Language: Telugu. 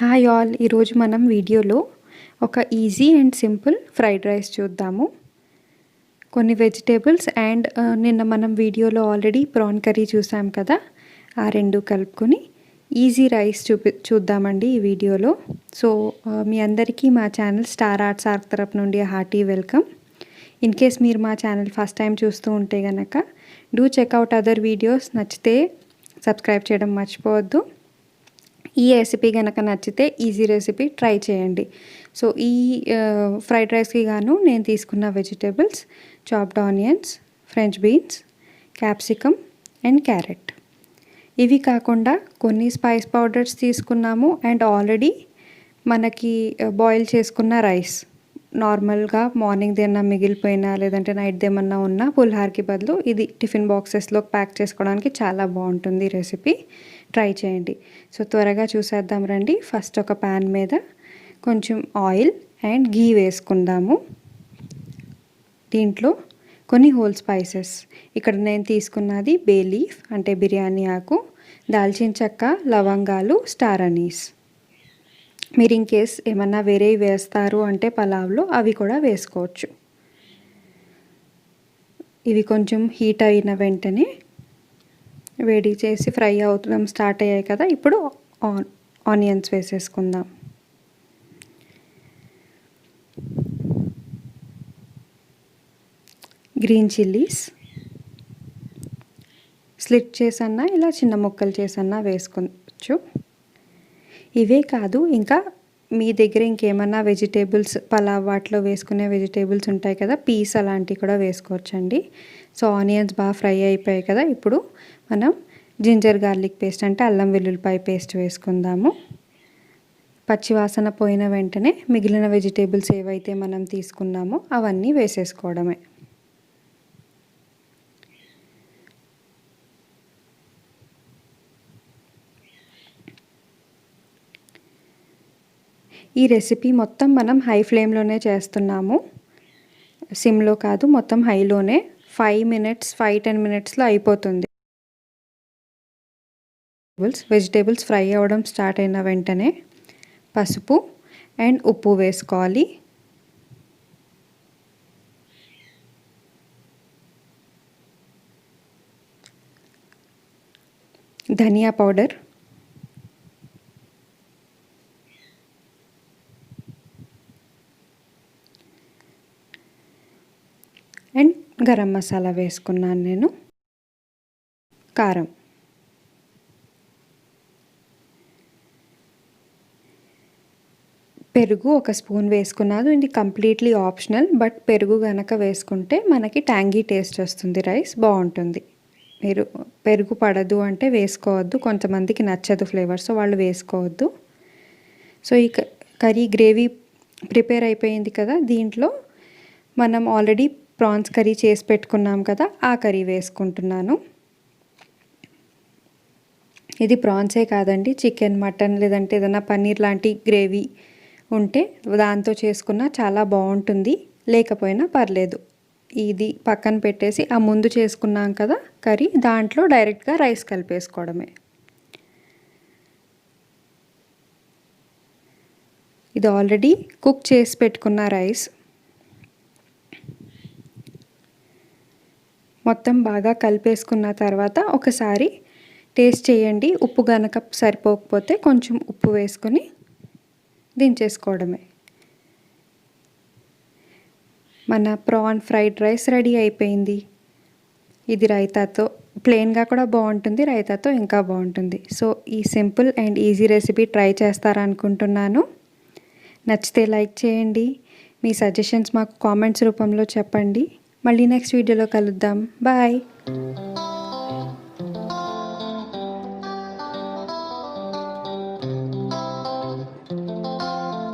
హాయ్ ఆల్, ఈరోజు మనం వీడియోలో ఒక easy and simple fried rice చూద్దాము. కొన్ని వెజిటేబుల్స్ అండ్ నిన్న మనం వీడియోలో ఆల్రెడీ ప్రాన్ కర్రీ చూసాం కదా, ఆ రెండు కలుపుకొని ఈజీ రైస్ చూద్దామండి ఈ వీడియోలో. సో మీ అందరికీ మా ఛానల్ స్టార్ ఆర్ట్స్ ఆర్ట్ తరపు నుండి హార్టీ వెల్కమ్. ఇన్ కేస్ మీరు మా ఛానల్ ఫస్ట్ టైం చూస్తూ ఉంటే కనుక డూ చెక్అవుట్ అదర్ వీడియోస్. నచ్చితే సబ్స్క్రైబ్ చేయడం మర్చిపోవద్దు. ఈ రెసిపీ కనుక నచ్చితే ఈజీ రెసిపీ ట్రై చేయండి. సో ఈ ఫ్రైడ్ రైస్కి గాను నేను తీసుకున్న vegetables chopped onions, French beans, capsicum and carrot. ఇవి కాకుండా కొన్ని స్పైస్ పౌడర్స్ తీసుకున్నాము అండ్ ఆల్రెడీ మనకి బాయిల్ చేసుకున్న రైస్, నార్మల్గా మార్నింగ్ ఏమన్నా మిగిలిపోయినా లేదంటే నైట్ ఏమన్నా ఉన్నా పుల్హార్కి బదులు ఇది టిఫిన్ బాక్సెస్లో ప్యాక్ చేసుకోవడానికి చాలా బాగుంటుంది రెసిపీ. ట్రై చేయండి. సో త్వరగా చూసేద్దాం రండి. ఫస్ట్ ఒక ప్యాన్ మీద కొంచెం ఆయిల్ అండ్ గీ వేసుకుందాము. దీంట్లో కొన్ని హోల్ స్పైసెస్, ఇక్కడ నేను తీసుకున్నది బే లీఫ్ అంటే బిర్యానీ ఆకు, దాల్చిన చెక్క, లవంగాలు, స్టార్ అనీస్. మీరు ఇన్ కేస్ ఏమన్నా వేరే వేస్తారు అంటే పలావ్లో అవి కూడా వేసుకోవచ్చు. ఇవి కొంచెం హీట్ అయిన వెంటనే వేడి చేసి ఫ్రై అవుతాం స్టార్ట్ అయ్యాయి కదా, ఇప్పుడు ఆనియన్స్ వేసేసుకుందాం. గ్రీన్ చిల్లీస్ స్లిట్ చేసన్నా ఇలా చిన్న ముక్కలు చేసన్నా వేసుకోవచ్చు. ఇవే కాదు, ఇంకా మీ దగ్గర ఇంకేమన్నా వెజిటేబుల్స్ పలావ్ వాటిలో వేసుకునే వెజిటేబుల్స్ ఉంటాయి కదా, పీస్ అలాంటివి కూడా వేసుకోవచ్చండి. సో ఆనియన్స్ బాగా ఫ్రై అయిపోయాయి కదా, ఇప్పుడు మనం జింజర్ గార్లిక్ పేస్ట్ అంటే అల్లం వెల్లుల్లిపాయ పేస్ట్ వేసుకుందాము. పచ్చివాసన పోయిన వెంటనే మిగిలిన వెజిటేబుల్స్ ఏవైతే మనం తీసుకున్నామో అవన్నీ వేసేసుకోవడమే. ఈ రెసిపీ మొత్తం మనం హై ఫ్లేమ్లోనే చేస్తున్నాము, సిమ్లో కాదు, మొత్తం హైలోనే. 5-10 మినిట్స్లో అయిపోతుంది. వెజిటేబుల్స్ ఫ్రై అవ్వడం స్టార్ట్ అయిన వెంటనే పసుపు అండ్ ఉప్పు వేసుకోవాలి. ధనియా పౌడర్, అండ్ గరం మసాలా వేసుకున్నాను నేను. కారం, పెరుగు ఒక స్పూన్ వేసుకున్నాను. ఇది కంప్లీట్లీ ఆప్షనల్, బట్ పెరుగు కనుక వేసుకుంటే మనకి ట్యాంగీ టేస్ట్ వస్తుంది, రైస్ బాగుంటుంది. మీరు పెరుగు పడదు అంటే వేసుకోవద్దు, కొంతమందికి నచ్చదు ఫ్లేవర్, సో వాళ్ళు వేసుకోవద్దు. సో ఈ కర్రీ గ్రేవీ ప్రిపేర్ అయిపోయింది కదా, దీంట్లో మనం ఆల్రెడీ ప్రాన్స్ కర్రీ చేసి పెట్టుకున్నాం కదా, ఆ కర్రీ వేసుకుంటున్నాను. ఇది ప్రాన్సే కాదండి, చికెన్, మటన్ లేదంటే ఏదైనా పన్నీర్ లాంటి గ్రేవీ ఉంటే దాంతో చేసుకున్నా చాలా బాగుంటుంది, లేకపోయినా పర్లేదు. ఇది పక్కన పెట్టేసి ఆ ముందు చేసుకున్నాం కదా కర్రీ, దాంట్లో డైరెక్ట్గా రైస్ కలిపేసుకోవడమే. ఇది ఆల్రెడీ కుక్ చేసి పెట్టుకున్న రైస్. మొత్తం బాగా కలిపేసుకున్న తర్వాత ఒకసారి టేస్ట్ చేయండి. ఉప్పు గనక సరిపోకపోతే కొంచెం ఉప్పు వేసుకొని దించేసుకోవడమే. మన ప్రాన్ ఫ్రైడ్ రైస్ రెడీ అయిపోయింది. ఇది రైతాతో, ప్లెయిన్గా కూడా బాగుంటుంది, రైతాతో ఇంకా బాగుంటుంది. సో ఈ simple and easy recipe try చేస్తారనుకుంటున్నాను. నచ్చితే లైక్ చేయండి. మీ సజెషన్స్ మాకు కామెంట్స్ రూపంలో చెప్పండి. మళ్ళీ నెక్స్ట్ వీడియోలో కలుద్దాం. బాయ్.